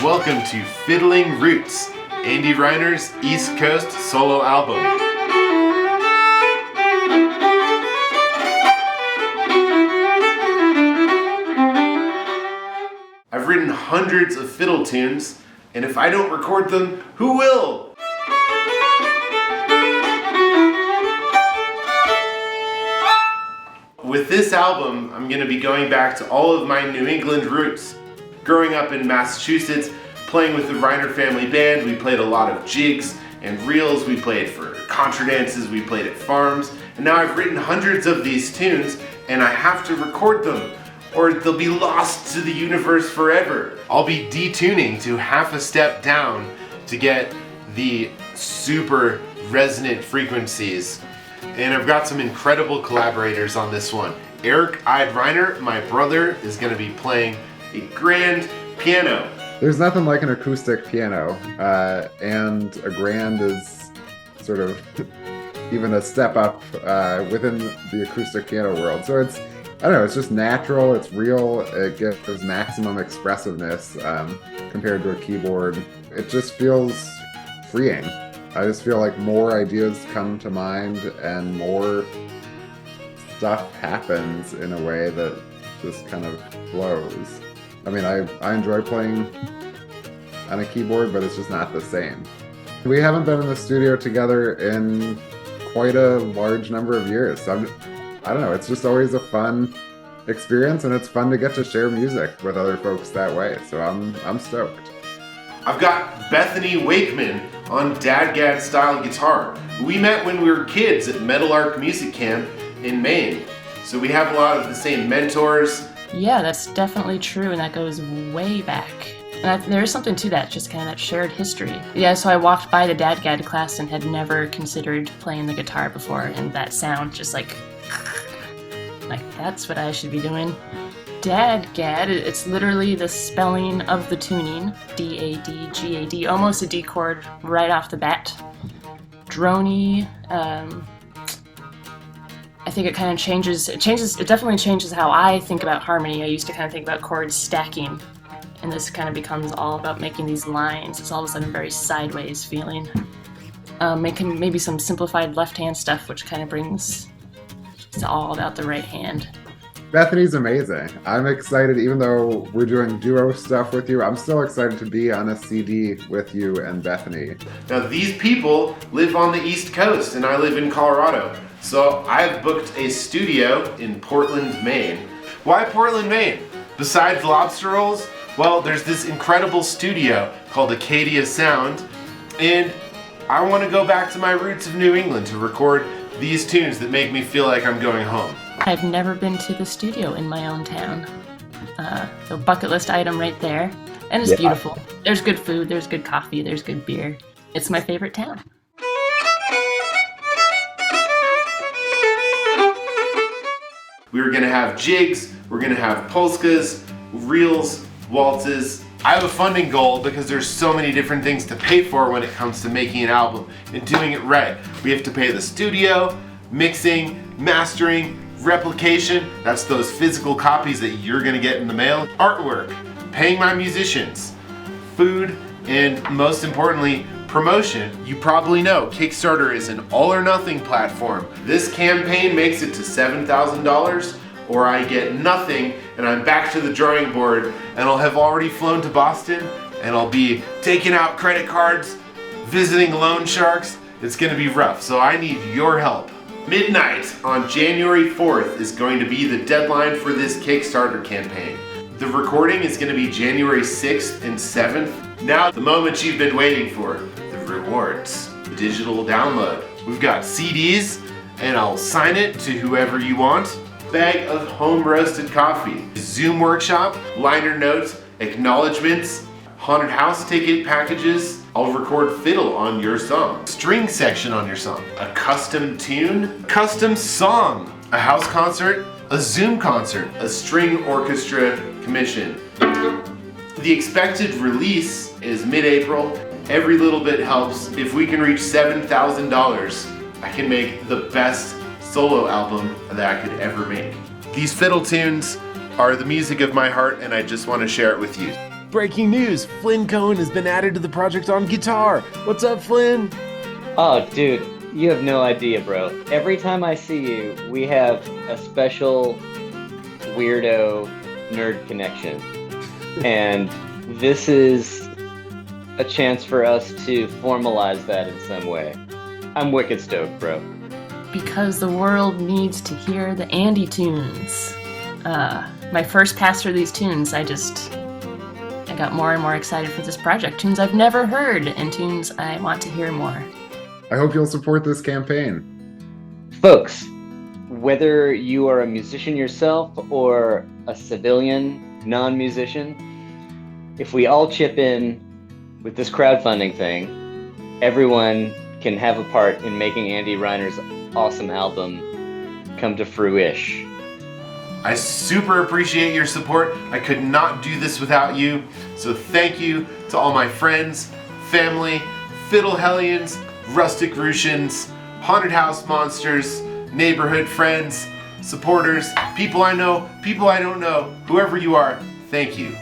Welcome to Fiddling Roots, Andy Reiner's East Coast solo album. I've written hundreds of fiddle tunes, and if I don't record them, who will? With this album, I'm going to be going back to all of my New England roots. Growing up in Massachusetts, playing with the Reiner family band, we played a lot of jigs and reels, we played for contra dances, we played at farms, and now I've written hundreds of these tunes, and I have to record them, or they'll be lost to the universe forever. I'll be detuning to half a step down to get the super resonant frequencies. And I've got some incredible collaborators on this one. Eric Reiner, my brother, is going to be playing a grand piano. There's nothing like an acoustic piano, and a grand is sort of even a step up within the acoustic piano world. So it's, I don't know, it's just natural, it's real, it gives maximum expressiveness compared to a keyboard. It just feels freeing. I just feel like more ideas come to mind and more stuff happens in a way that just kind of flows. I mean, I enjoy playing on a keyboard, but it's just not the same. We haven't been in the studio together in quite a large number of years. So I don't know, it's just always a fun experience, and it's fun to get to share music with other folks that way. So I'm stoked. I've got Bethany Wakeman on Dadgad style guitar. We met when we were kids at Metal Arc Music Camp in Maine. So we have a lot of the same mentors. Yeah, that's definitely true, and that goes way back. And there is something to that, just kind of that shared history. Yeah, so I walked by the Dadgad class and had never considered playing the guitar before, and that sound just like that's what I should be doing. Dadgad, it's literally the spelling of the tuning, D-A-D-G-A-D, almost a D chord right off the bat. Droney, I think it kind of changes, it definitely changes how I think about harmony. I used to kind of think about chords stacking, and this kind of becomes all about making these lines. It's all of a sudden very sideways feeling. Making maybe some simplified left-hand stuff, which kind of brings, it's all about the right hand. Bethany's amazing. I'm excited, even though we're doing duo stuff with you, I'm still excited to be on a CD with you and Bethany. Now these people live on the East Coast and I live in Colorado. So I've booked a studio in Portland, Maine. Why Portland, Maine? Besides lobster rolls, well, there's this incredible studio called Acadia Sound, and I want to go back to my roots of New England to record these tunes that make me feel like I'm going home. I've never been to the studio in my own town. So bucket list item right there. And it's beautiful. There's good food, there's good coffee, there's good beer. It's my favorite town. We were gonna have jigs, we're gonna have polskas, reels, waltzes. I have a funding goal because there's so many different things to pay for when it comes to making an album and doing it right. We have to pay the studio, mixing, mastering, replication, that's those physical copies that you're gonna get in the mail, artwork, paying my musicians, food, and most importantly, promotion. You probably know Kickstarter is an all or nothing platform. This campaign makes it to $7,000, or I get nothing and I'm back to the drawing board, and I'll have already flown to Boston and I'll be taking out credit cards, visiting loan sharks. It's gonna be rough, so I need your help. Midnight on January 4th is going to be the deadline for this Kickstarter campaign. The recording is going to be January 6th and 7th. Now the moment you've been waiting for, the rewards, the digital download. We've got CDs, and I'll sign it to whoever you want. Bag of home roasted coffee, Zoom workshop, liner notes, acknowledgements, haunted house ticket packages. I'll record fiddle on your song, string section on your song, a custom tune, custom song, a house concert, a Zoom concert, a string orchestra commission. The expected release is mid-April. Every little bit helps. If we can reach $7,000, I can make the best solo album that I could ever make. These fiddle tunes are the music of my heart, and I just want to share it with you. Breaking news, Flynn Cohen has been added to the project on guitar. What's up, Flynn? Oh, dude, you have no idea, bro. Every time I see you, we have a special weirdo nerd connection. And this is a chance for us to formalize that in some way. I'm wicked stoked, bro. Because the world needs to hear the Andy tunes. My first pass through these tunes, I got more and more excited for this project. Tunes I've never heard, and tunes I want to hear more. I hope you'll support this campaign. Folks, whether you are a musician yourself or a civilian non-musician, if we all chip in with this crowdfunding thing, everyone can have a part in making Andy Reiner's awesome album come to fruition. I super appreciate your support. I could not do this without you. So thank you to all my friends, family, fiddle hellions, rustic Russians, haunted house monsters, neighborhood friends, supporters, people I know, people I don't know, whoever you are, thank you.